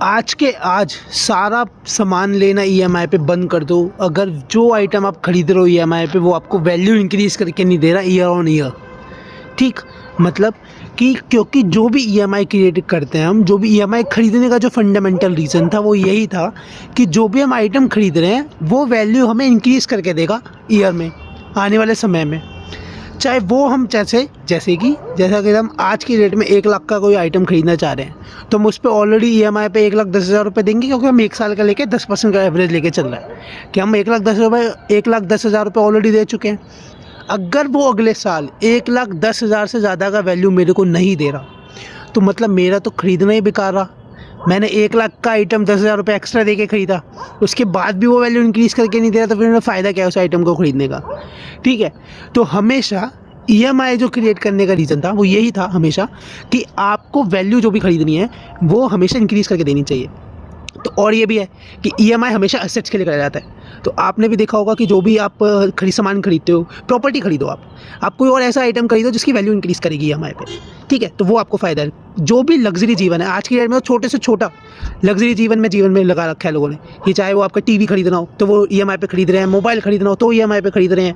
आज के आज सारा सामान लेना ईएमआई पे बंद कर दो। अगर जो आइटम आप खरीद रहे हो ईएमआई पे वो आपको वैल्यू इंक्रीज़ करके नहीं दे रहा ईयर ऑन ईयर। ठीक, मतलब कि क्योंकि जो भी ईएमआई क्रिएट करते हैं हम, जो भी ईएमआई खरीदने का जो फंडामेंटल रीज़न था वो यही था कि जो भी हम आइटम खरीद रहे हैं वो वैल्यू हमें इंक्रीज़ करके देगा ईयर में, आने वाले समय में। चाहे वो हम जैसा कि हम आज की डेट में 1 लाख का कोई आइटम खरीदना चाह रहे हैं तो हम उस पर ऑलरेडी ईएमआई पे 1,10,000 रुपये देंगे, क्योंकि हम 1 साल का लेके 10% का एवरेज लेके चल रहा है कि हम 1,10,000 रुपये ऑलरेडी दे चुके हैं। अगर वो अगले साल 1,10,000 से ज़्यादा का वैल्यू मेरे को नहीं दे रहा तो मतलब मेरा तो खरीदना ही बेकार रहा। मैंने 1 लाख का आइटम 10,000 रुपये एक्स्ट्रा दे के ख़रीदा, उसके बाद भी वो वैल्यू इंक्रीज़ करके नहीं दे रहा तो फिर मेरा फ़ायदा क्या है उस आइटम को ख़रीदने का। ठीक है, तो हमेशा ईएमआई जो क्रिएट करने का रीज़न था वो यही था हमेशा कि आपको वैल्यू जो भी ख़रीदनी है वो हमेशा इंक्रीज़ करके देनी चाहिए। तो और ये भी है कि ईएमआई हमेशा एसेट्स के लिए कराया जाता है। तो आपने भी देखा होगा कि जो भी आप सामान खरीदते हो, प्रॉपर्टी खरीदो, आप कोई और ऐसा आइटम खरीदो जिसकी वैल्यू इंक्रीज़ करेगी ईएमआई पे। ठीक है, तो वो आपको फ़ायदा है। जो भी लग्जरी जीवन है आज की डेट में, तो छोटे से छोटा लग्जरी जीवन में लगा रखा है लोगों ने कि चाहे वो आपका टीवी खरीदना हो तो वो ईएमआई पे खरीद रहे हैं, मोबाइल खरीदना हो तो ईएमआई पे खरीद रहे हैं,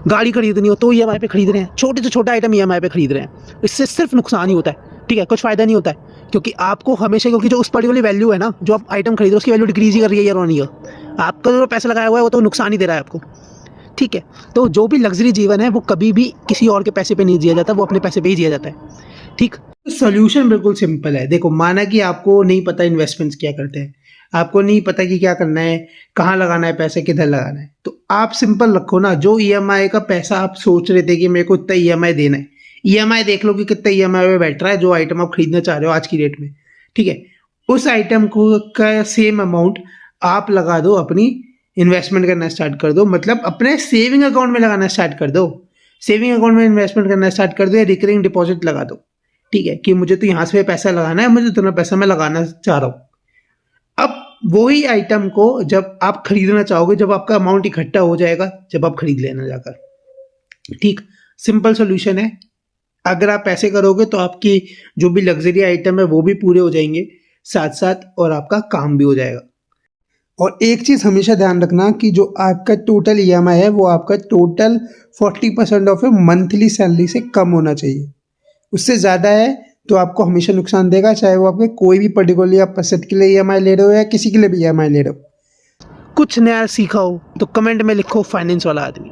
गाड़ी खरीदनी हो तो ईएमआई पे खरीद रहे हैं, छोटे से छोटा आइटम ईएमआई पे खरीद रहे हैं। इससे सिर्फ नुकसान ही होता है। ठीक है, कुछ फ़ायदा नहीं होता है, क्योंकि आपको हमेशा, क्योंकि जो उस पर्टिकुलर वैल्यू है ना, जो आप आइटम खरीद रहे हो उसकी वैल्यू डिक्रीज़ ही कर रही है ईयर ऑन ईयर। आपका जो पैसा लगाया हुआ है वो तो नुकसान ही दे रहा है आपको। ठीक है, तो जो भी लग्जरी जीवन है वो कभी भी किसी और के पैसे पे नहीं जिया जाता, वो अपने पैसे पे ही जिया जाता है। ठीक, सोल्यूशन बिल्कुल सिंपल है। देखो, माना कि आपको नहीं पता इन्वेस्टमेंट्स क्या करते हैं, आपको नहीं पता कि क्या करना है, कहाँ लगाना है पैसे, किधर लगाना है, तो आप सिंपल रखो ना। जो ईएमआई का पैसा आप सोच रहे थे कि मेरे को इतना ईएमआई देना है, ईएमआई देख लो कि कितना ईएमआई में बैठ रहा है जो आइटम आप खरीदना चाह रहे हो आज की डेट में। ठीक है, उस आइटम को का सेम अमाउंट आप लगा दो, अपनी इन्वेस्टमेंट करना स्टार्ट कर दो, मतलब अपने सेविंग अकाउंट में लगाना स्टार्ट कर दो। सेविंग अकाउंट में इन्वेस्टमेंट करना स्टार्ट कर दो या रिकरिंग डिपॉजिट लगा दो। ठीक है, कि मुझे तो यहाँ से पैसा लगाना है, मुझे इतना पैसा मैं लगाना चाह रहा हूँ। अब वही आइटम को जब आप खरीदना चाहोगे, जब आपका अमाउंट इकट्ठा हो जाएगा, जब आप खरीद लेना जाकर। ठीक, सिंपल सोल्यूशन है। अगर आप ऐसे करोगे तो आपकी जो भी लग्जरी आइटम है वो भी पूरे हो जाएंगे साथ साथ, और आपका काम भी हो जाएगा। और एक चीज़ हमेशा ध्यान रखना कि जो आपका टोटल ईएमआई है वो आपका टोटल 40% ऑफ मंथली सैलरी से कम होना चाहिए। उससे ज़्यादा है तो आपको हमेशा नुकसान देगा, चाहे वो आपके कोई भी पर्टिकुलरली आप एसेट के लिए ईएमआई ले रहे हो या किसी के लिए भी ईएमआई ले रहे हो। कुछ नया सीखा हो तो कमेंट में लिखो फाइनेंस वाला आदमी।